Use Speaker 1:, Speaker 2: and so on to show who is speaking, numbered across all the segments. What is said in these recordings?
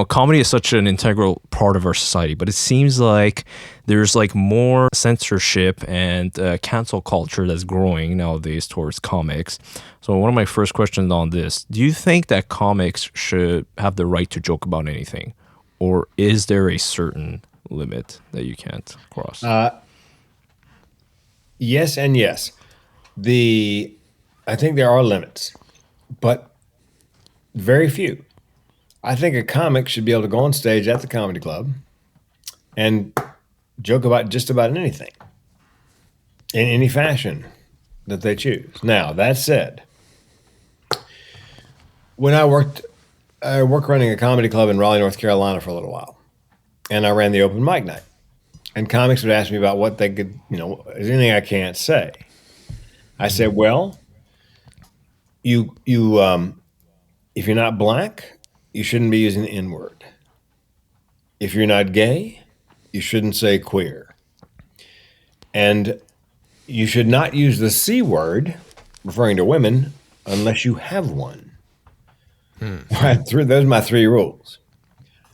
Speaker 1: comedy is such an integral part of our society, but it seems like there's like more censorship and cancel culture that's growing nowadays towards comics. So one of my first questions on this, do you think that comics should have the right to joke about anything? Or is there a certain limit that you can't cross?
Speaker 2: Yes and yes. I think there are limits, but very few. I think a comic should be able to go on stage at the comedy club and joke about just about anything in any fashion that they choose. Now, that said, when I worked running a comedy club in Raleigh, North Carolina for a little while, and I ran the open mic night. And comics would ask me about what they could, is there anything I can't say? I said, well, if you're not black, you shouldn't be using the N word. If you're not gay, you shouldn't say queer. And you should not use the C word, referring to women, unless you have one. Those are my three rules.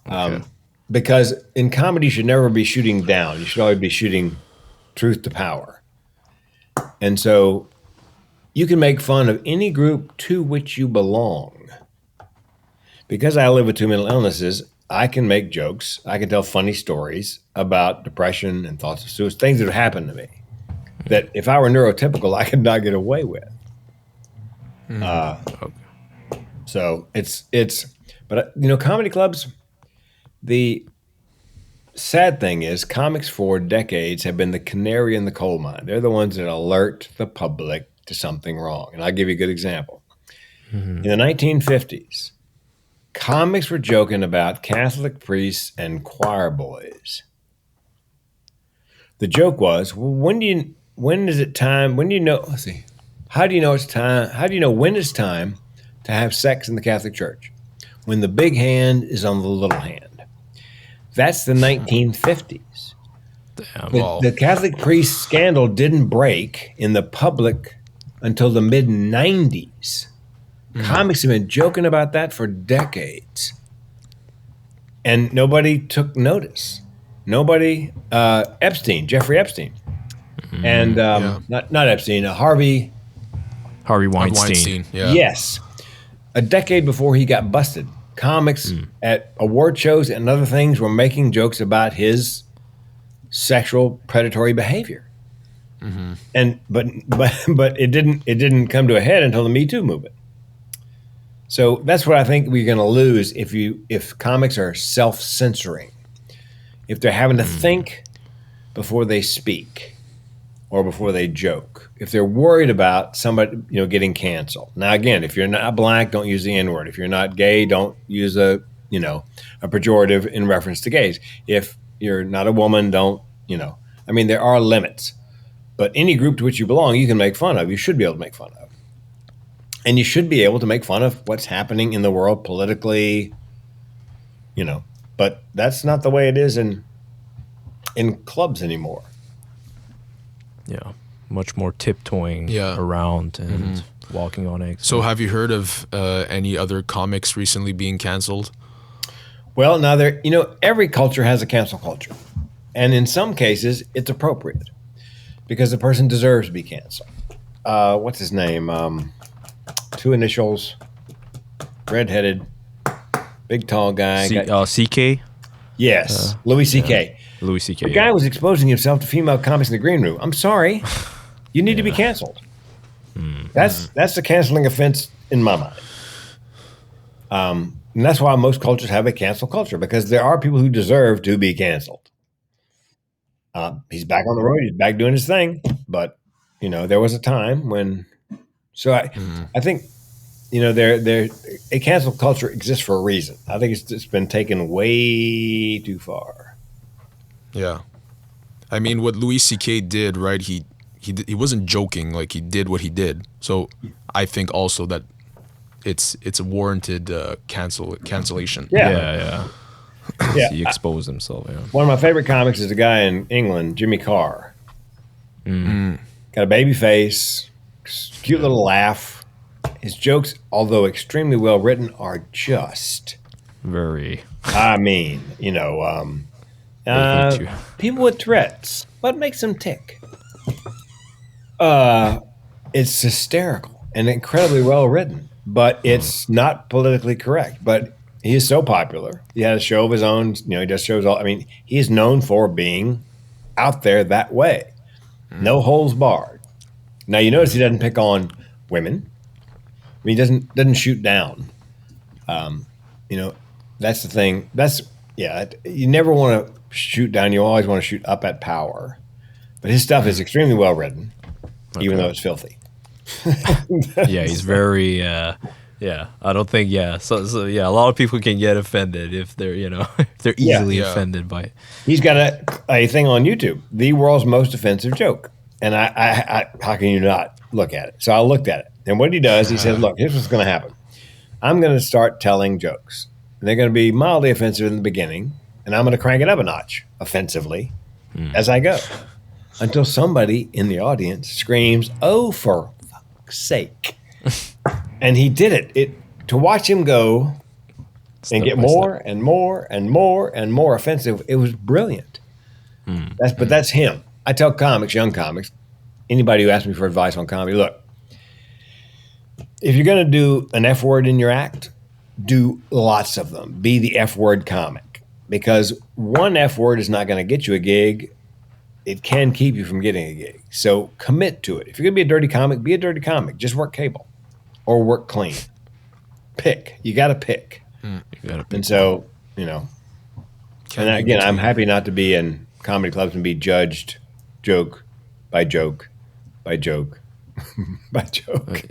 Speaker 1: Okay.
Speaker 2: Because in comedy, you should never be shooting down. You should always be shooting truth to power. And so you can make fun of any group to which you belong. Because I live with two mental illnesses, I can make jokes. I can tell funny stories about depression and thoughts of suicide, things that have happened to me that if I were neurotypical, I could not get away with.
Speaker 1: Okay.
Speaker 2: So but comedy clubs, the sad thing is comics for decades have been the canary in the coal mine. They're the ones that alert the public to something wrong. And I'll give you a good example. In the 1950s, comics were joking about Catholic priests and choir boys. The joke was, well, when is it time? When do you know? Let's see. How do you know it's time? How do you know when it's time to have sex in the Catholic Church? When the big hand is on the little hand. That's the 1950s.
Speaker 1: Damn.
Speaker 2: The Catholic priest scandal didn't break in the public until the mid 90s. Comics have been joking about that for decades. And nobody took notice. Nobody, Jeffrey Epstein. And not Epstein, Harvey
Speaker 1: Weinstein.
Speaker 3: Yeah.
Speaker 2: Yes. A decade before he got busted, comics at award shows and other things were making jokes about his sexual predatory behavior. And but it didn't come to a head until the Me Too movement. So that's what I think we're going to lose if comics are self-censoring. If they're having to think before they speak or before they joke. If they're worried about somebody, getting canceled. Now, again, if you're not black, don't use the N-word. If you're not gay, don't use a pejorative in reference to gays. If you're not a woman, don't, there are limits. But any group to which you belong, you can make fun of. You should be able to make fun of. And you should be able to make fun of what's happening in the world politically, But that's not the way it is in clubs anymore.
Speaker 1: Yeah. Much more tiptoeing around and walking on eggs.
Speaker 3: So have you heard of any other comics recently being canceled?
Speaker 2: Well, now every culture has a cancel culture. And in some cases, it's appropriate because the person deserves to be canceled. What's his name? Two initials, redheaded, big tall guy.
Speaker 1: CK?
Speaker 2: Yes, Louis C.K.
Speaker 1: Louis C.K.
Speaker 2: The guy was exposing himself to female comics in the green room. I'm sorry. You need to be canceled. That's the canceling offense in my mind. And that's why most cultures have a cancel culture, because there are people who deserve to be canceled. He's back on the road. He's back doing his thing. But, there was a time when... So I think, a cancel culture exists for a reason. I think it's just been taken way too far.
Speaker 3: Yeah. I mean, what Louis C.K. did, right? He wasn't joking. Like, he did what he did. So I think also that it's a warranted cancellation.
Speaker 1: Yeah. He exposed himself. Yeah.
Speaker 2: One of my favorite comics is a guy in England, Jimmy Carr. Got a baby face, cute little laugh. His jokes, although extremely well written, are just
Speaker 1: very.
Speaker 2: I mean,
Speaker 1: They hate you.
Speaker 2: people with Tourette's. What makes them tick? It's hysterical and incredibly well written, but it's not politically correct. But he is so popular. He had a show of his own. He does shows all. I mean, he's known for being out there that way, no holes barred. Now you notice he doesn't pick on women. I mean, he doesn't shoot down. That's the thing. You never want to shoot down. You always want to shoot up at power. But his stuff is extremely well written, even though it's filthy.
Speaker 1: Yeah, he's very. Yeah, I don't think. Yeah, so yeah, a lot of people can get offended if they're if they're easily offended by it.
Speaker 2: He's got a thing on YouTube, the world's most offensive joke, and I how can you not look at it? So I looked at it, and what he does, he says, "Look, here's what's going to happen. I'm going to start telling jokes. And they're going to be mildly offensive in the beginning, and I'm going to crank it up a notch offensively as I go, until somebody in the audience screams, 'Oh, for fuck's sake!'" And he did it. To watch him go and get more and more and more and more offensive, it was brilliant. But that's him. I tell comics, young comics, anybody who asks me for advice on comedy, look, if you're going to do an F word in your act, do lots of them. Be the F word comic, because one F word is not going to get you a gig. It can keep you from getting a gig. So commit to it. If you're going to be a dirty comic, be a dirty comic. Just work cable or work clean. Pick. You got to pick.
Speaker 1: You gotta pick.
Speaker 2: And so, and again, I'm happy not to be in comedy clubs and be judged joke by joke by joke by joke.